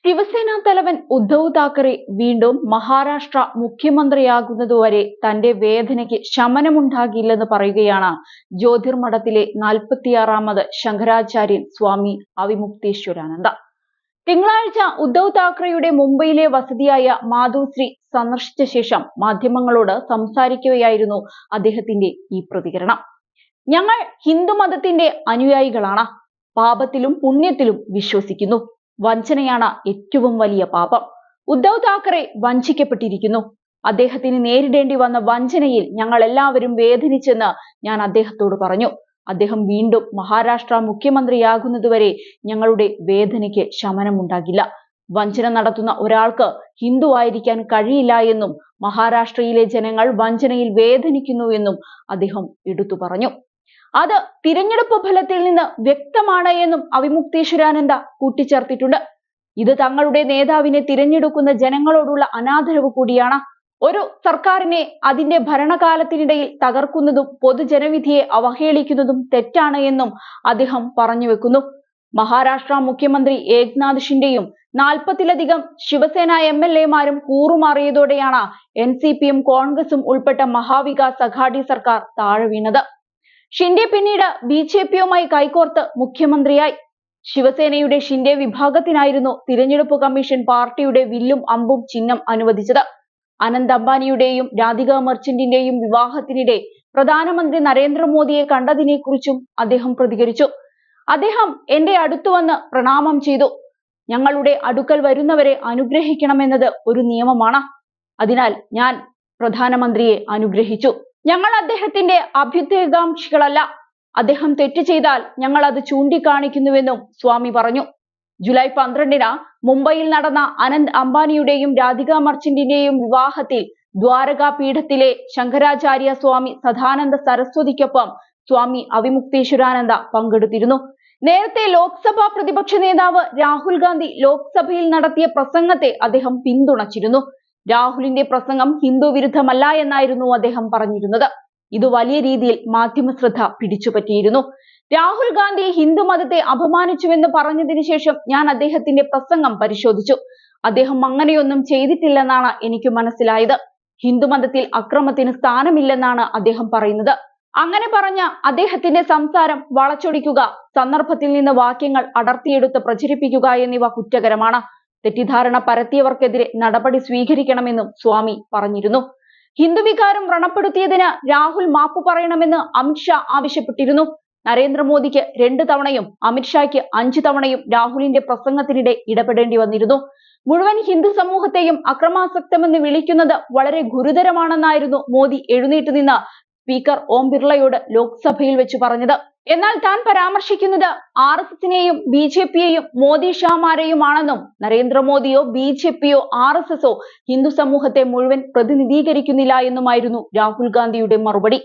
ശിവസേന തലവൻ ഉദ്ധവ് താക്കറെ വീണ്ടും മഹാരാഷ്ട്ര മുഖ്യമന്ത്രിയാകുന്നതുവരെ തന്റെ വേദനയ്ക്ക് ശമനമുണ്ടാകില്ലെന്ന് പറയുകയാണ് ജ്യോതിർമഠത്തിലെ 46ാമത് ശങ്കരാചാര്യൻ സ്വാമി അവിമുക്തേശ്വരാനന്ദ. തിങ്കളാഴ്ച ഉദ്ധവ് താക്കറെയുടെ മുംബൈയിലെ വസതിയായ മാധോശ്രീ സന്ദർശിച്ച ശേഷം മാധ്യമങ്ങളോട് സംസാരിക്കുകയായിരുന്നു അദ്ദേഹത്തിന്റെ ഈ പ്രതികരണം. ഞങ്ങൾ ഹിന്ദുമതത്തിന്റെ അനുയായികളാണ്. പാപത്തിലും പുണ്യത്തിലും വിശ്വസിക്കുന്നു. വഞ്ചനയാണ് ഏറ്റവും വലിയ പാപം. ഉദ്ധവ് താക്കറെ വഞ്ചിക്കപ്പെട്ടിരിക്കുന്നു. അദ്ദേഹത്തിന് നേരിടേണ്ടി വന്ന വഞ്ചനയിൽ ഞങ്ങൾ എല്ലാവരും വേദനിച്ചെന്ന് ഞാൻ അദ്ദേഹത്തോട് പറഞ്ഞു. അദ്ദേഹം വീണ്ടും മഹാരാഷ്ട്ര മുഖ്യമന്ത്രിയാകുന്നതുവരെ ഞങ്ങളുടെ വേദനയ്ക്ക് ശമനമുണ്ടാകില്ല. വഞ്ചന നടത്തുന്ന ഒരാൾക്ക് ഹിന്ദു ആയിരിക്കാൻ കഴിയില്ല എന്നും മഹാരാഷ്ട്രയിലെ ജനങ്ങൾ വഞ്ചനയിൽ വേദനിക്കുന്നു എന്നും അദ്ദേഹം എടുത്തു പറഞ്ഞു. അത് തിരഞ്ഞെടുപ്പ് ഫലത്തിൽ നിന്ന് വ്യക്തമാണ് എന്നും അവിമുക്തേശ്വരാനന്ദ കൂട്ടിച്ചേർത്തിട്ടുണ്ട്. ഇത് തങ്ങളുടെ നേതാവിനെ തിരഞ്ഞെടുക്കുന്ന ജനങ്ങളോടുള്ള അനാദരവ് കൂടിയാണ്. ഒരു സർക്കാരിനെ അതിന്റെ ഭരണകാലത്തിനിടയിൽ തകർക്കുന്നതും പൊതുജനവിധിയെ അവഹേളിക്കുന്നതും തെറ്റാണ് എന്നും അദ്ദേഹം പറഞ്ഞു വെക്കുന്നു. മഹാരാഷ്ട്ര മുഖ്യമന്ത്രി ഏക്നാഥ് ഷിൻഡെയും 40-ലധികം ശിവസേന MLA-മാരും കൂറുമാറിയതോടെയാണ് NCPയും കോൺഗ്രസും ഉൾപ്പെട്ട മഹാവികാസ് അഘാഡി സർക്കാർ താഴെ വീണത്. ഷിൻഡെ പിന്നീട് BJPയുമായി കൈകോർത്ത് മുഖ്യമന്ത്രിയായി. ശിവസേനയുടെ ഷിൻഡെ വിഭാഗത്തിനായിരുന്നു തിരഞ്ഞെടുപ്പ് കമ്മീഷൻ പാർട്ടിയുടെ വില്ലും അമ്പും ചിഹ്നം അനുവദിച്ചത്. അനന്ത് അംബാനിയുടെയും രാധിക മർച്ചന്റിന്റെയും വിവാഹത്തിനിടെ പ്രധാനമന്ത്രി നരേന്ദ്രമോദിയെ കണ്ടതിനെക്കുറിച്ചും അദ്ദേഹം പ്രതികരിച്ചു. അദ്ദേഹം എന്റെ അടുത്തു വന്ന് പ്രണാമം ചെയ്തു. ഞങ്ങളുടെ അടുക്കൽ വരുന്നവരെ അനുഗ്രഹിക്കണമെന്നത് ഒരു നിയമമാണ്. അതിനാൽ ഞാൻ പ്രധാനമന്ത്രിയെ അനുഗ്രഹിച്ചു. ഞങ്ങൾ അദ്ദേഹത്തിന്റെ അഭ്യുദയകാംക്ഷികളല്ല. അദ്ദേഹം തെറ്റ് ചെയ്താൽ ഞങ്ങൾ അത് ചൂണ്ടിക്കാണിക്കുന്നുവെന്നും സ്വാമി പറഞ്ഞു. ജൂലൈ 12-ന് മുംബൈയിൽ നടന്ന അനന്ത് അംബാനിയുടെയും രാധിക മർച്ചന്റിന്റെയും വിവാഹത്തിൽ ദ്വാരകാ പീഠത്തിലെ ശങ്കരാചാര്യ സ്വാമി സദാനന്ദ സരസ്വതിക്കൊപ്പം സ്വാമി അവിമുക്തേശ്വരാനന്ദ പങ്കെടുത്തിരുന്നു. നേരത്തെ ലോക്സഭാ പ്രതിപക്ഷ നേതാവ് രാഹുൽ ഗാന്ധി ലോക്സഭയിൽ നടത്തിയ പ്രസംഗത്തെ അദ്ദേഹം പിന്തുണച്ചിരുന്നു. രാഹുലിന്റെ പ്രസംഗം ഹിന്ദു വിരുദ്ധമല്ല എന്നായിരുന്നു അദ്ദേഹം പറഞ്ഞിരുന്നത്. ഇത് വലിയ രീതിയിൽ മാധ്യമ ശ്രദ്ധ പിടിച്ചുപറ്റിയിരുന്നു. രാഹുൽ ഗാന്ധി ഹിന്ദു മതത്തെ അപമാനിച്ചുവെന്ന് പറഞ്ഞതിന് ശേഷം ഞാൻ അദ്ദേഹത്തിന്റെ പ്രസംഗം പരിശോധിച്ചു. അദ്ദേഹം അങ്ങനെയൊന്നും ചെയ്തിട്ടില്ലെന്നാണ് എനിക്ക് മനസ്സിലായത്. ഹിന്ദുമതത്തിൽ അക്രമത്തിന് സ്ഥാനമില്ലെന്നാണ് അദ്ദേഹം പറയുന്നത്. അങ്ങനെ പറഞ്ഞ അദ്ദേഹത്തിന്റെ സംസാരം വളച്ചൊടിക്കുക, സന്ദർഭത്തിൽ നിന്ന് വാക്യങ്ങൾ അടർത്തിയെടുത്ത് പ്രചരിപ്പിക്കുക എന്നിവ കുറ്റകരമാണ്. തെറ്റിദ്ധാരണ പരത്തിയവർക്കെതിരെ നടപടി സ്വീകരിക്കണമെന്നും സ്വാമി പറഞ്ഞിരുന്നു. ഹിന്ദു വികാരം വ്രണപ്പെടുത്തിയതിന് രാഹുൽ മാപ്പ് പറയണമെന്ന് അമിത്ഷാ ആവശ്യപ്പെട്ടിരുന്നു. നരേന്ദ്രമോദിക്ക് 2 തവണയും അമിത്ഷായ്ക്ക് 5 തവണയും രാഹുലിന്റെ പ്രസംഗത്തിനിടെ ഇടപെടേണ്ടി വന്നിരുന്നു. മുഴുവൻ ഹിന്ദു സമൂഹത്തെയും അക്രമാസക്തമെന്ന് വിളിക്കുന്നത് വളരെ ഗുരുതരമാണെന്നായിരുന്നു മോദി എഴുന്നേറ്റ് നിന്ന് സ്പീക്കർ ഓം ബിർളയോട് ലോക്സഭയിൽ വെച്ച് പറഞ്ഞത്. എന്നാൽ താൻ പരാമർശിക്കുന്നത് RSSനെയും BJPയെയും മോദി ഷാമാരെയുമാണെന്നും നരേന്ദ്രമോദിയോ BJPയോ RSSോ ഹിന്ദു സമൂഹത്തെ മുഴുവൻ പ്രതിനിധീകരിക്കുന്നില്ല എന്നുമായിരുന്നു രാഹുൽ ഗാന്ധിയുടെ മറുപടി.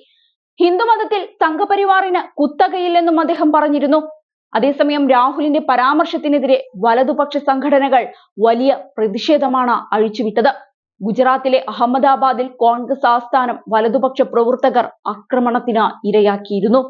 ഹിന്ദുമതത്തിൽ സംഘപരിവാറിന് കുത്തകയില്ലെന്നും അദ്ദേഹം പറഞ്ഞിരുന്നു. അതേസമയം രാഹുലിന്റെ പരാമർശത്തിനെതിരെ വലതുപക്ഷ സംഘടനകൾ വലിയ പ്രതിഷേധമാണ് അഴിച്ചുവിട്ടത്. ഗുജറാത്തിലെ അഹമ്മദാബാദിൽ കോൺഗ്രസ് ആസ്ഥാനം വലതുപക്ഷ പ്രവർത്തകർ ആക്രമണത്തിന് ഇരയാക്കിയിരുന്നു.